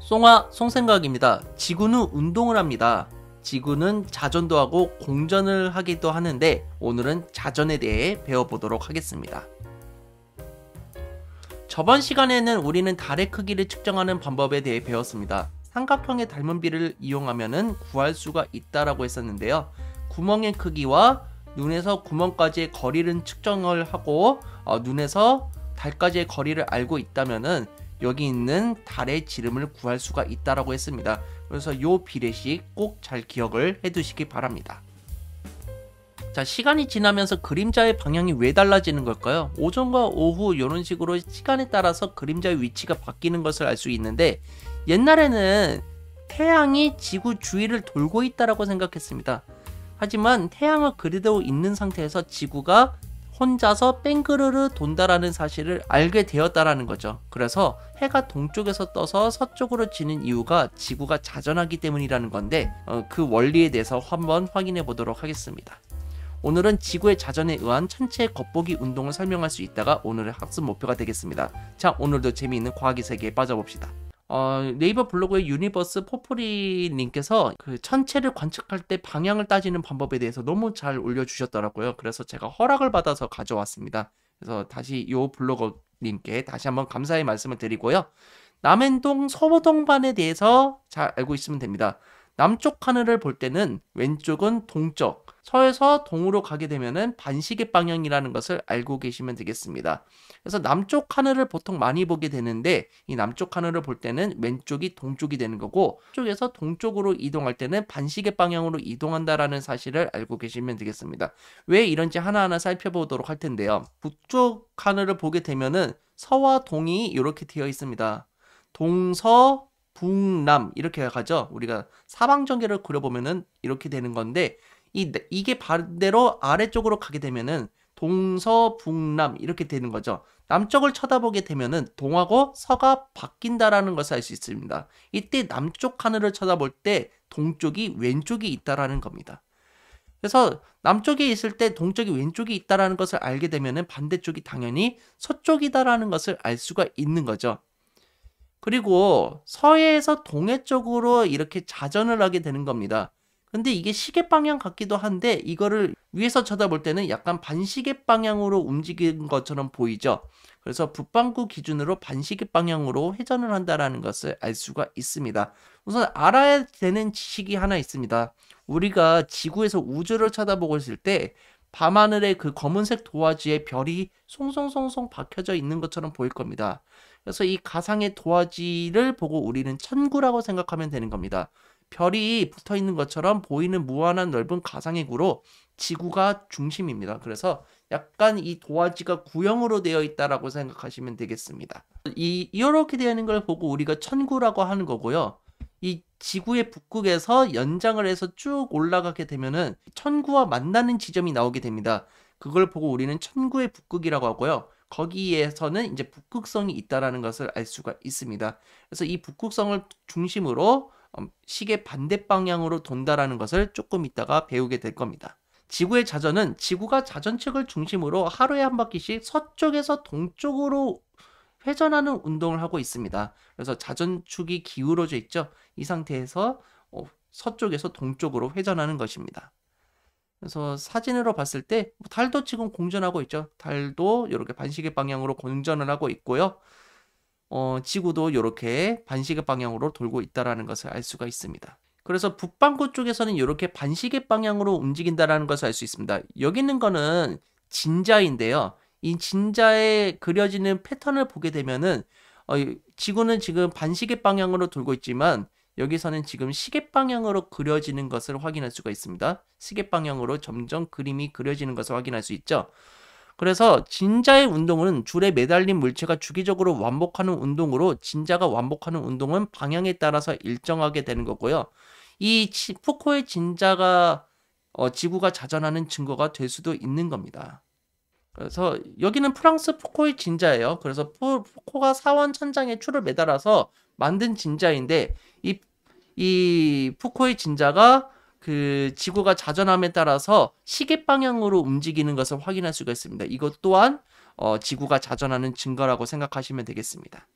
송아 송생각입니다. 지구는 운동을 합니다. 지구는 자전도 하고 공전을 하기도 하는데 오늘은 자전에 대해 배워보도록 하겠습니다. 저번 시간에는 우리는 달의 크기를 측정하는 방법에 대해 배웠습니다. 삼각형의 닮은비를 이용하면 구할 수가 있다라고 했었는데요. 구멍의 크기와 눈에서 구멍까지의 거리를 측정을 하고 눈에서 달까지의 거리를 알고 있다면은 여기 있는 달의 지름을 구할 수가 있다라고 했습니다. 그래서 요 비례식 꼭 잘 기억을 해두시기 바랍니다. 자, 시간이 지나면서 그림자의 방향이 왜 달라지는 걸까요? 오전과 오후 이런 식으로 시간에 따라서 그림자의 위치가 바뀌는 것을 알 수 있는데, 옛날에는 태양이 지구 주위를 돌고 있다라고 생각했습니다. 하지만 태양은 그대로 있는 상태에서 지구가 혼자서 뺑그르르 돈다라는 사실을 알게 되었다라는 거죠. 그래서 해가 동쪽에서 떠서 서쪽으로 지는 이유가 지구가 자전하기 때문이라는 건데, 그 원리에 대해서 한번 확인해 보도록 하겠습니다. 오늘은 지구의 자전에 의한 천체 겉보기 운동을 설명할 수 있다가 오늘의 학습 목표가 되겠습니다. 자, 오늘도 재미있는 과학의 세계에 빠져봅시다. 네이버 블로그의 유니버스 포프리님께서 그 천체를 관측할 때 방향을 따지는 방법에 대해서 너무 잘 올려주셨더라고요. 그래서 제가 허락을 받아서 가져왔습니다. 그래서 다시 이 블로거님께 다시 한번 감사의 말씀을 드리고요. 남행동 서동반에 대해서 잘 알고 있으면 됩니다. 남쪽 하늘을 볼 때는 왼쪽은 동쪽, 서에서 동으로 가게 되면은 반시계 방향이라는 것을 알고 계시면 되겠습니다. 그래서 남쪽 하늘을 보통 많이 보게 되는데, 이 남쪽 하늘을 볼 때는 왼쪽이 동쪽이 되는 거고, 쪽에서 동쪽으로 이동할 때는 반시계 방향으로 이동한다라는 사실을 알고 계시면 되겠습니다. 왜 이런지 하나하나 살펴보도록 할 텐데요. 북쪽 하늘을 보게 되면은 서와 동이 이렇게 되어 있습니다. 동서 북남 이렇게 가죠. 우리가 사방전개를 그려보면은 이렇게 되는 건데, 이게 반대로 아래쪽으로 가게 되면은 동서북남 이렇게 되는 거죠. 남쪽을 쳐다보게 되면은 동하고 서가 바뀐다라는 것을 알 수 있습니다. 이때 남쪽 하늘을 쳐다볼 때 동쪽이 왼쪽이 있다라는 겁니다. 그래서 남쪽에 있을 때 동쪽이 왼쪽이 있다라는 것을 알게 되면은 반대쪽이 당연히 서쪽이다라는 것을 알 수가 있는 거죠. 그리고 서해에서 동해 쪽으로 이렇게 자전을 하게 되는 겁니다. 근데 이게 시계 방향 같기도 한데, 이거를 위에서 쳐다볼 때는 약간 반시계 방향으로 움직이는 것처럼 보이죠. 그래서 북반구 기준으로 반시계 방향으로 회전을 한다라는 것을 알 수가 있습니다. 우선 알아야 되는 지식이 하나 있습니다. 우리가 지구에서 우주를 쳐다보고 있을 때 밤하늘에 그 검은색 도화지에 별이 송송송송 박혀져 있는 것처럼 보일 겁니다. 그래서 이 가상의 도화지를 보고 우리는 천구라고 생각하면 되는 겁니다. 별이 붙어 있는 것처럼 보이는 무한한 넓은 가상의 구로 지구가 중심입니다. 그래서 약간 이 도화지가 구형으로 되어 있다라고 생각하시면 되겠습니다. 이렇게 되어 있는 걸 보고 우리가 천구라고 하는 거고요. 이 지구의 북극에서 연장을 해서 쭉 올라가게 되면은 천구와 만나는 지점이 나오게 됩니다. 그걸 보고 우리는 천구의 북극이라고 하고요. 거기에서는 이제 북극성이 있다라는 것을 알 수가 있습니다. 그래서 이 북극성을 중심으로 시계 반대 방향으로 돈다라는 것을 조금 이따가 배우게 될 겁니다. 지구의 자전은 지구가 자전축을 중심으로 하루에 한 바퀴씩 서쪽에서 동쪽으로 회전하는 운동을 하고 있습니다. 그래서 자전축이 기울어져 있죠. 이 상태에서 서쪽에서 동쪽으로 회전하는 것입니다. 그래서 사진으로 봤을 때 달도 지금 공전하고 있죠. 달도 이렇게 반시계 방향으로 공전을 하고 있고요. 지구도 이렇게 반시계 방향으로 돌고 있다라는 것을 알 수가 있습니다. 그래서 북반구 쪽에서는 이렇게 반시계 방향으로 움직인다라는 것을 알 수 있습니다. 여기 있는 거는 진자인데요. 이 진자에 그려지는 패턴을 보게 되면은 지구는 지금 반시계 방향으로 돌고 있지만 여기서는 지금 시계 방향으로 그려지는 것을 확인할 수가 있습니다. 시계 방향으로 점점 그림이 그려지는 것을 확인할 수 있죠. 그래서 진자의 운동은 줄에 매달린 물체가 주기적으로 완복하는 운동으로, 진자가 완복하는 운동은 방향에 따라서 일정하게 되는 거고요. 이 푸코의 진자가 지구가 자전하는 증거가 될 수도 있는 겁니다. 그래서 여기는 프랑스 푸코의 진자예요. 그래서 푸코가 사원 천장에 줄을 매달아서 만든 진자인데, 이 푸코의 진자가 그 지구가 자전함에 따라서 시계 방향으로 움직이는 것을 확인할 수가 있습니다. 이것 또한 지구가 자전하는 증거라고 생각하시면 되겠습니다.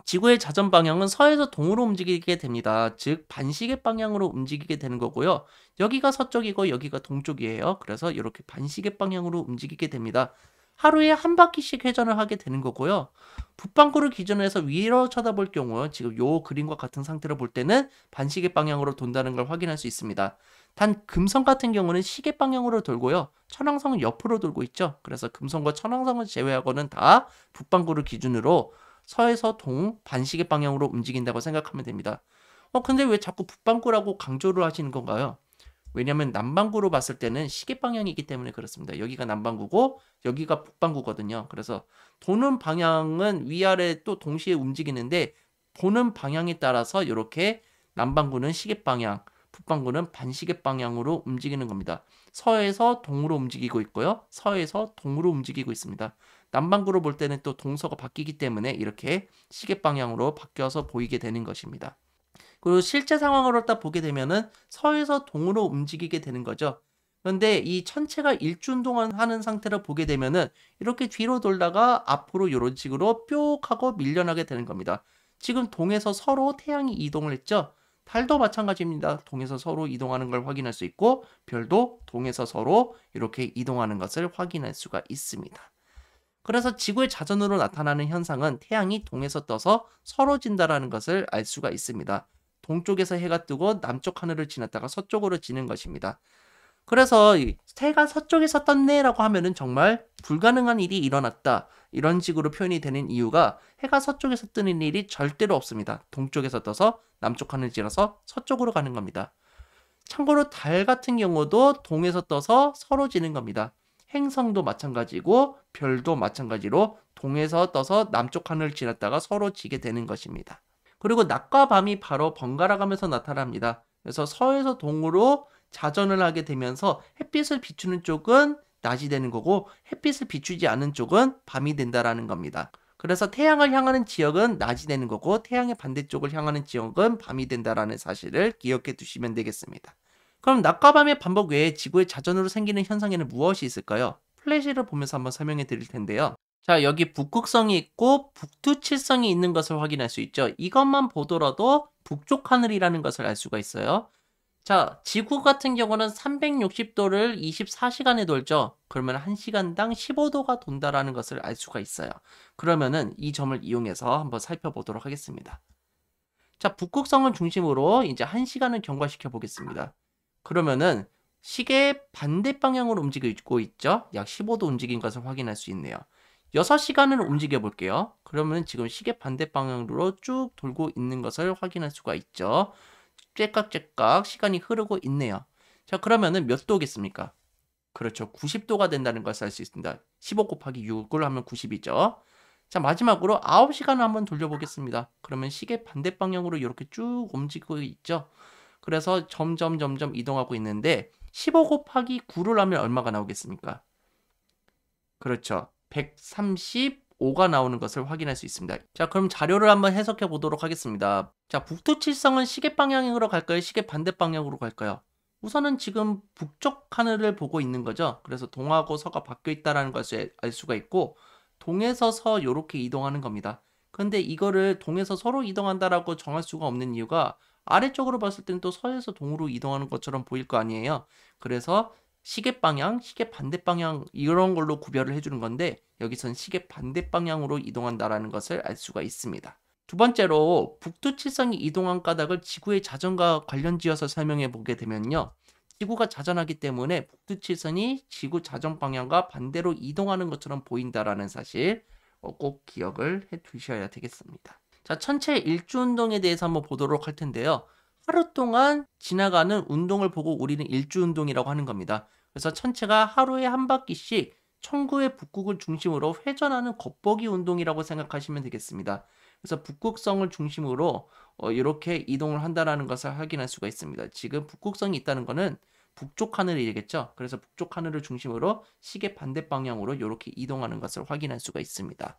지구의 자전 방향은 서에서 동으로 움직이게 됩니다. 즉 반시계 방향으로 움직이게 되는 거고요. 여기가 서쪽이고 여기가 동쪽이에요. 그래서 이렇게 반시계 방향으로 움직이게 됩니다. 하루에 한 바퀴씩 회전을 하게 되는 거고요. 북반구를 기준으로 해서 위로 쳐다볼 경우 지금 요 그림과 같은 상태로 볼 때는 반시계 방향으로 돈다는 걸 확인할 수 있습니다. 단 금성 같은 경우는 시계 방향으로 돌고요. 천왕성은 옆으로 돌고 있죠. 그래서 금성과 천왕성을 제외하고는 다 북반구를 기준으로 서에서 동 반시계 방향으로 움직인다고 생각하면 됩니다. 근데 왜 자꾸 북반구라고 강조를 하시는 건가요? 왜냐면 남반구로 봤을 때는 시계 방향이기 때문에 그렇습니다. 여기가 남반구고 여기가 북반구거든요. 그래서 도는 방향은 위아래 또 동시에 움직이는데 도는 방향에 따라서 이렇게 남반구는 시계 방향, 북반구는 반시계 방향으로 움직이는 겁니다. 서에서 동으로 움직이고 있고요. 서에서 동으로 움직이고 있습니다. 남반구로 볼 때는 또 동서가 바뀌기 때문에 이렇게 시계 방향으로 바뀌어서 보이게 되는 것입니다. 그리고 실제 상황으로 딱 보게 되면은 서에서 동으로 움직이게 되는 거죠. 그런데 이 천체가 일주운동을 하는 상태로 보게 되면은 이렇게 뒤로 돌다가 앞으로 이런 식으로 뿅 하고 밀려나게 되는 겁니다. 지금 동에서 서로 태양이 이동을 했죠. 달도 마찬가지입니다. 동에서 서로 이동하는 걸 확인할 수 있고 별도 동에서 서로 이렇게 이동하는 것을 확인할 수가 있습니다. 그래서 지구의 자전으로 나타나는 현상은 태양이 동에서 떠서 서러진다라는 것을 알 수가 있습니다. 동쪽에서 해가 뜨고 남쪽 하늘을 지났다가 서쪽으로 지는 것입니다. 그래서 해가 서쪽에서 떴네라고 하면은 정말 불가능한 일이 일어났다. 이런 식으로 표현이 되는 이유가 해가 서쪽에서 뜨는 일이 절대로 없습니다. 동쪽에서 떠서 남쪽 하늘을 지나서 서쪽으로 가는 겁니다. 참고로 달 같은 경우도 동에서 떠서 서로 지는 겁니다. 행성도 마찬가지고 별도 마찬가지로 동에서 떠서 남쪽 하늘을 지났다가 서로 지게 되는 것입니다. 그리고 낮과 밤이 바로 번갈아 가면서 나타납니다. 그래서 서에서 동으로 자전을 하게 되면서 햇빛을 비추는 쪽은 낮이 되는 거고 햇빛을 비추지 않는 쪽은 밤이 된다라는 겁니다. 그래서 태양을 향하는 지역은 낮이 되는 거고 태양의 반대쪽을 향하는 지역은 밤이 된다라는 사실을 기억해 두시면 되겠습니다. 그럼 낮과 밤의 반복 외에 지구의 자전으로 생기는 현상에는 무엇이 있을까요? 플래시를 보면서 한번 설명해 드릴 텐데요. 자, 여기 북극성이 있고 북두칠성이 있는 것을 확인할 수 있죠. 이것만 보더라도 북쪽 하늘이라는 것을 알 수가 있어요. 자, 지구 같은 경우는 360도를 24시간에 돌죠. 그러면 1시간당 15도가 돈다라는 것을 알 수가 있어요. 그러면은 이 점을 이용해서 한번 살펴보도록 하겠습니다. 자, 북극성을 중심으로 이제 1시간을 경과시켜 보겠습니다. 그러면은 시계 반대 방향으로 움직이고 있죠. 약 15도 움직인 것을 확인할 수 있네요. 6시간을 움직여 볼게요. 그러면 지금 시계 반대 방향으로 쭉 돌고 있는 것을 확인할 수가 있죠. 째깍째깍 시간이 흐르고 있네요. 자, 그러면은 몇 도겠습니까? 그렇죠. 90도가 된다는 것을 알 수 있습니다. 15 곱하기 6을 하면 90이죠. 자, 마지막으로 9시간을 한번 돌려보겠습니다. 그러면 시계 반대 방향으로 이렇게 쭉 움직이고 있죠. 그래서 점점 이동하고 있는데 15 곱하기 9를 하면 얼마가 나오겠습니까? 그렇죠. 135가 나오는 것을 확인할 수 있습니다. 자, 그럼 자료를 한번 해석해 보도록 하겠습니다. 자, 북두칠성은 시계 방향으로 갈까요? 시계 반대 방향으로 갈까요? 우선은 지금 북쪽 하늘을 보고 있는 거죠. 그래서 동하고 서가 바뀌어 있다는 것을 알 수가 있고 동에서 서 이렇게 이동하는 겁니다. 근데 이거를 동에서 서로 이동한다라고 정할 수가 없는 이유가 아래쪽으로 봤을 때는 또 서에서 동으로 이동하는 것처럼 보일 거 아니에요. 그래서 시계 방향, 시계 반대 방향 이런 걸로 구별을 해주는 건데 여기선 시계 반대 방향으로 이동한다라는 것을 알 수가 있습니다. 두 번째로 북두칠성이 이동한 까닭을 지구의 자전과 관련지어서 설명해 보게 되면요. 지구가 자전하기 때문에 북두칠성이 지구 자전 방향과 반대로 이동하는 것처럼 보인다라는 사실 꼭 기억을 해 두셔야 되겠습니다. 자, 천체 일주운동에 대해서 한번 보도록 할 텐데요. 하루 동안 지나가는 운동을 보고 우리는 일주운동이라고 하는 겁니다. 그래서 천체가 하루에 한 바퀴씩 천구의 북극을 중심으로 회전하는 겉보기 운동이라고 생각하시면 되겠습니다. 그래서 북극성을 중심으로 이렇게 이동을 한다는 것을 확인할 수가 있습니다. 지금 북극성이 있다는 것은 북쪽 하늘이겠죠. 그래서 북쪽 하늘을 중심으로 시계 반대 방향으로 이렇게 이동하는 것을 확인할 수가 있습니다.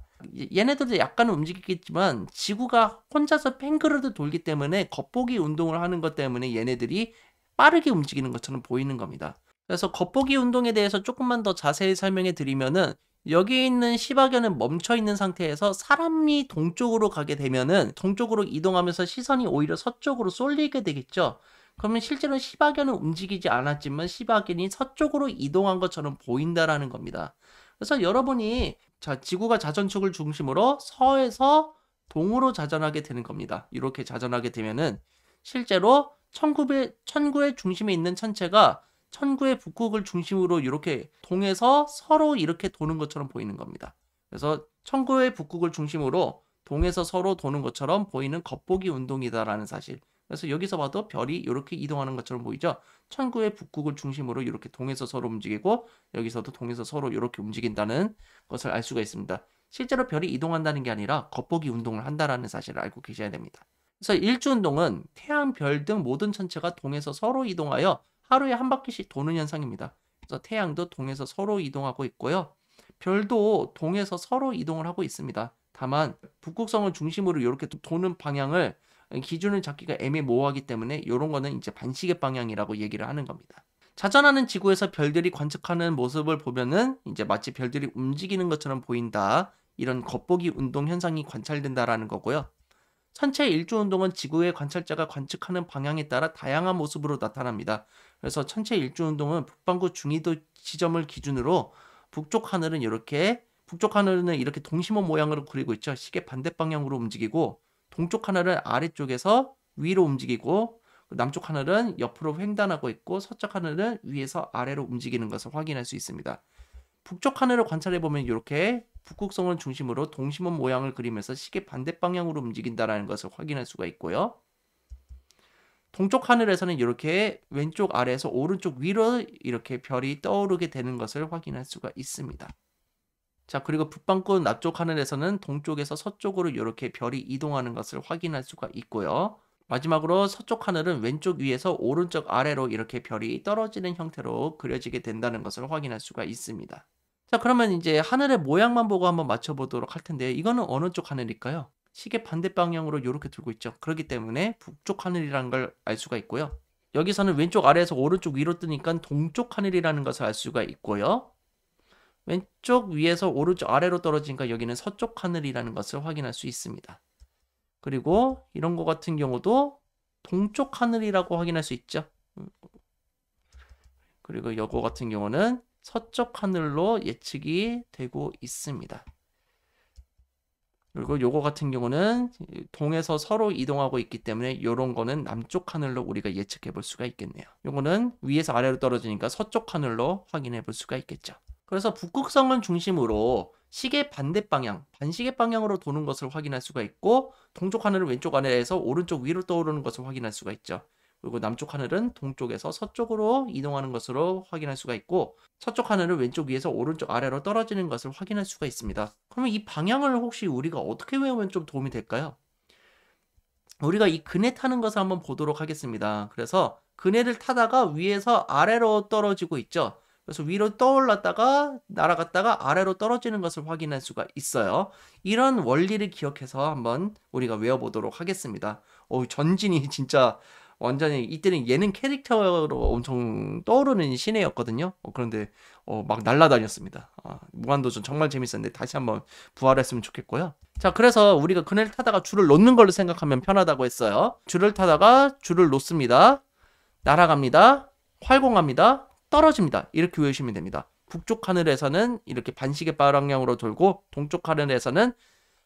얘네들도 약간은 움직이겠지만 지구가 혼자서 팽그르듯 돌기 때문에 겉보기 운동을 하는 것 때문에 얘네들이 빠르게 움직이는 것처럼 보이는 겁니다. 그래서 겉보기 운동에 대해서 조금만 더 자세히 설명해 드리면은 여기 있는 시바견은 멈춰 있는 상태에서 사람이 동쪽으로 가게 되면은 동쪽으로 이동하면서 시선이 오히려 서쪽으로 쏠리게 되겠죠. 그러면 실제로 시바견은 움직이지 않았지만 시바견이 서쪽으로 이동한 것처럼 보인다라는 겁니다. 그래서 여러분이 지구가 자전축을 중심으로 서에서 동으로 자전하게 되는 겁니다. 이렇게 자전하게 되면은 실제로 천구의 중심에 있는 천체가 천구의 북극을 중심으로 이렇게 동에서 서로 이렇게 도는 것처럼 보이는 겁니다. 그래서 천구의 북극을 중심으로 동에서 서로 도는 것처럼 보이는 겉보기 운동이다라는 사실. 그래서 여기서 봐도 별이 이렇게 이동하는 것처럼 보이죠. 천구의 북극을 중심으로 이렇게 동에서 서로 움직이고 여기서도 동에서 서로 이렇게 움직인다는 것을 알 수가 있습니다. 실제로 별이 이동한다는 게 아니라 겉보기 운동을 한다라는 사실을 알고 계셔야 됩니다. 그래서 일주운동은 태양, 별 등 모든 천체가 동에서 서로 이동하여 하루에 한 바퀴씩 도는 현상입니다. 그래서 태양도 동에서 서로 이동하고 있고요. 별도 동에서 서로 이동을 하고 있습니다. 다만 북극성을 중심으로 이렇게 도는 방향을 기준을 잡기가 애매모호하기 때문에 이런 거는 이제 반시계 방향이라고 얘기를 하는 겁니다. 자전하는 지구에서 별들이 관측하는 모습을 보면은 이제 마치 별들이 움직이는 것처럼 보인다. 이런 겉보기 운동 현상이 관찰된다라는 거고요. 천체 일주운동은 지구의 관찰자가 관측하는 방향에 따라 다양한 모습으로 나타납니다. 그래서 천체 일주운동은 북반구 중위도 지점을 기준으로 북쪽 하늘은 이렇게 동심원 모양으로 그리고 있죠. 시계 반대 방향으로 움직이고 동쪽 하늘은 아래쪽에서 위로 움직이고 남쪽 하늘은 옆으로 횡단하고 있고 서쪽 하늘은 위에서 아래로 움직이는 것을 확인할 수 있습니다. 북쪽 하늘을 관찰해 보면 이렇게 북극성을 중심으로 동심원 모양을 그리면서 시계 반대 방향으로 움직인다는 것을 확인할 수가 있고요. 동쪽 하늘에서는 이렇게 왼쪽 아래에서 오른쪽 위로 이렇게 별이 떠오르게 되는 것을 확인할 수가 있습니다. 자, 그리고 북반구 남쪽 하늘에서는 동쪽에서 서쪽으로 이렇게 별이 이동하는 것을 확인할 수가 있고요. 마지막으로 서쪽 하늘은 왼쪽 위에서 오른쪽 아래로 이렇게 별이 떨어지는 형태로 그려지게 된다는 것을 확인할 수가 있습니다. 자, 그러면 이제 하늘의 모양만 보고 한번 맞춰보도록 할 텐데 이거는 어느 쪽 하늘일까요? 시계 반대 방향으로 이렇게 들고 있죠. 그렇기 때문에 북쪽 하늘이라는 걸 알 수가 있고요. 여기서는 왼쪽 아래에서 오른쪽 위로 뜨니까 동쪽 하늘이라는 것을 알 수가 있고요. 왼쪽 위에서 오른쪽 아래로 떨어지니까 여기는 서쪽 하늘이라는 것을 확인할 수 있습니다. 그리고 이런 거 같은 경우도 동쪽 하늘이라고 확인할 수 있죠. 그리고 이거 같은 경우는 서쪽 하늘로 예측이 되고 있습니다. 그리고 요거 같은 경우는 동에서 서로 이동하고 있기 때문에 이런 거는 남쪽 하늘로 우리가 예측해 볼 수가 있겠네요. 요거는 위에서 아래로 떨어지니까 서쪽 하늘로 확인해 볼 수가 있겠죠. 그래서 북극성을 중심으로 시계 반대 방향, 반시계 방향으로 도는 것을 확인할 수가 있고 동쪽 하늘은 왼쪽 아래에서 오른쪽 위로 떠오르는 것을 확인할 수가 있죠. 그리고 남쪽 하늘은 동쪽에서 서쪽으로 이동하는 것으로 확인할 수가 있고 서쪽 하늘은 왼쪽 위에서 오른쪽 아래로 떨어지는 것을 확인할 수가 있습니다. 그러면 이 방향을 혹시 우리가 어떻게 외우면 좀 도움이 될까요? 우리가 이 그네 타는 것을 한번 보도록 하겠습니다. 그래서 그네를 타다가 위에서 아래로 떨어지고 있죠. 그래서 위로 떠올랐다가 날아갔다가 아래로 떨어지는 것을 확인할 수가 있어요. 이런 원리를 기억해서 한번 우리가 외워보도록 하겠습니다. 전진이 진짜 완전히 이때는 예능 캐릭터로 엄청 떠오르는 시네였거든요. 그런데 막 날아다녔습니다. 무한도전 정말 재밌었는데 다시 한번 부활했으면 좋겠고요. 자, 그래서 우리가 그네를 타다가 줄을 놓는 걸로 생각하면 편하다고 했어요. 줄을 타다가 줄을 놓습니다. 날아갑니다. 활공합니다. 떨어집니다. 이렇게 외우시면 됩니다. 북쪽 하늘에서는 이렇게 반시계 방향으로 돌고 동쪽 하늘에서는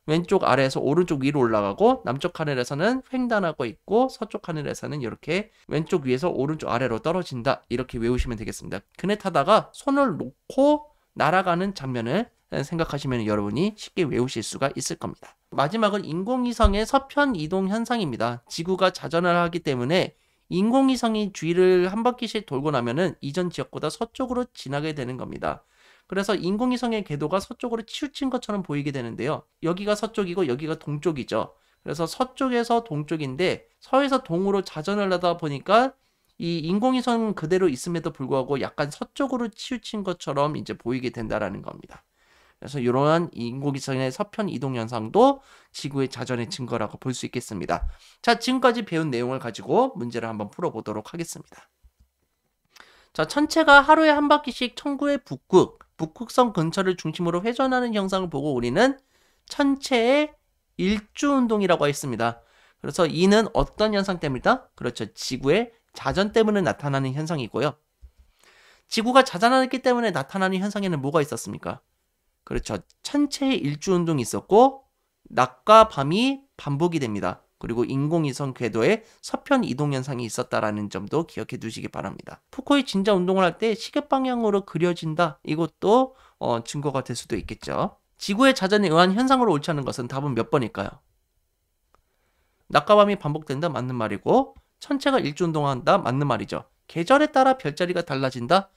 왼쪽 아래에서 오른쪽 위로 올라가고 남쪽 하늘에서는 횡단하고 있고 서쪽 하늘에서는 이렇게 왼쪽 위에서 오른쪽 아래로 떨어진다. 이렇게 외우시면 되겠습니다. 그네 타다가 손을 놓고 날아가는 장면을 생각하시면 여러분이 쉽게 외우실 수가 있을 겁니다. 마지막은 인공위성의 서편 이동 현상입니다. 지구가 자전을 하기 때문에 인공위성이 주위를 한 바퀴씩 돌고 나면은 이전 지역보다 서쪽으로 지나게 되는 겁니다. 그래서 인공위성의 궤도가 서쪽으로 치우친 것처럼 보이게 되는데요. 여기가 서쪽이고 여기가 동쪽이죠. 그래서 서쪽에서 동쪽인데 서에서 동으로 자전을 하다 보니까 이 인공위성 그대로 있음에도 불구하고 약간 서쪽으로 치우친 것처럼 이제 보이게 된다라는 겁니다. 그래서 이러한 인공위성의 서편 이동 현상도 지구의 자전의 증거라고 볼 수 있겠습니다. 자, 지금까지 배운 내용을 가지고 문제를 한번 풀어보도록 하겠습니다. 자, 천체가 하루에 한 바퀴씩 천구의 북극, 북극성 근처를 중심으로 회전하는 현상을 보고 우리는 천체의 일주운동이라고 했습니다. 그래서 이는 어떤 현상 때문이다? 그렇죠. 지구의 자전 때문에 나타나는 현상이고요. 지구가 자전하기 때문에 나타나는 현상에는 뭐가 있었습니까? 그렇죠. 천체의 일주운동이 있었고 낮과 밤이 반복이 됩니다. 그리고 인공위성 궤도의 서편 이동 현상이 있었다라는 점도 기억해 두시기 바랍니다. 푸코의 진자 운동을 할 때 시계 방향으로 그려진다. 이것도 증거가 될 수도 있겠죠. 지구의 자전에 의한 현상으로 옳지 않은 것은 답은 몇 번일까요? 낮과 밤이 반복된다. 맞는 말이고 천체가 일주운동한다. 맞는 말이죠. 계절에 따라 별자리가 달라진다.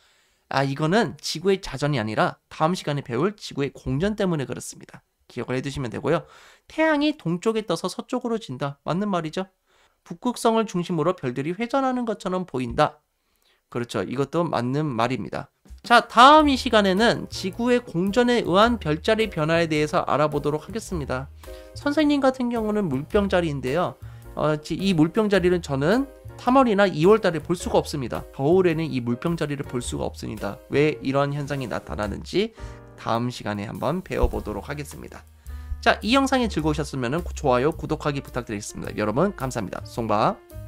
이거는 지구의 자전이 아니라 다음 시간에 배울 지구의 공전 때문에 그렇습니다. 기억을 해두시면 되고요. 태양이 동쪽에 떠서 서쪽으로 진다. 맞는 말이죠. 북극성을 중심으로 별들이 회전하는 것처럼 보인다. 그렇죠. 이것도 맞는 말입니다. 자, 다음 이 시간에는 지구의 공전에 의한 별자리 변화에 대해서 알아보도록 하겠습니다. 선생님 같은 경우는 물병자리인데요. 이 물병자리는 저는 3월이나 2월 달에 볼 수가 없습니다. 겨울에는 이 물병자리를 볼 수가 없습니다. 왜 이런 현상이 나타나는지 다음 시간에 한번 배워보도록 하겠습니다. 자, 이 영상이 즐거우셨으면 좋아요, 구독하기 부탁드리겠습니다. 여러분 감사합니다. 송바.